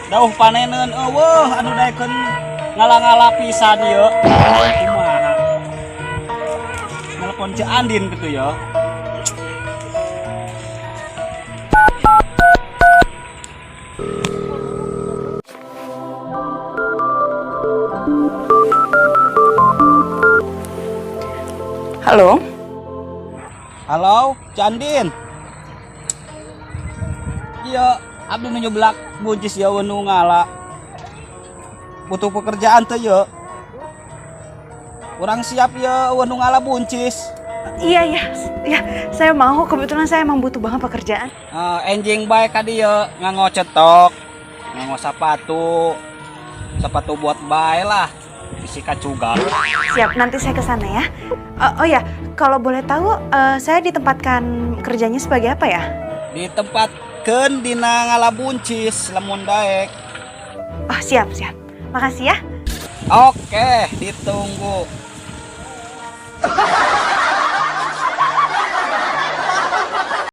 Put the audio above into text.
Dauh paneneun eueuh anu daekeun ngala-ngala pisan ieu. Kumaha? Nelpon Cik Andin gitu ya. Halo? Halo, Cik Andin. Iya, abdi nu nyeblak buncis ya wenu ngala. Butuh pekerjaan teh ya. Urang siap ya wenu ngala buncis. Iya, saya mau. Kebetulan saya emang butuh banget pekerjaan. Enjing bae ka dieu nganggo cetok, nganggo sepatu buat bae lah. Bisi kacugal. Siap, nanti saya ke sana ya. Oh ya, kalau boleh tahu, saya ditempatkan kerjanya sebagai apa ya? Ditempatkeun dina ngala buncis lamun daek. Oh, siap. Makasih ya. Oke, ditunggu.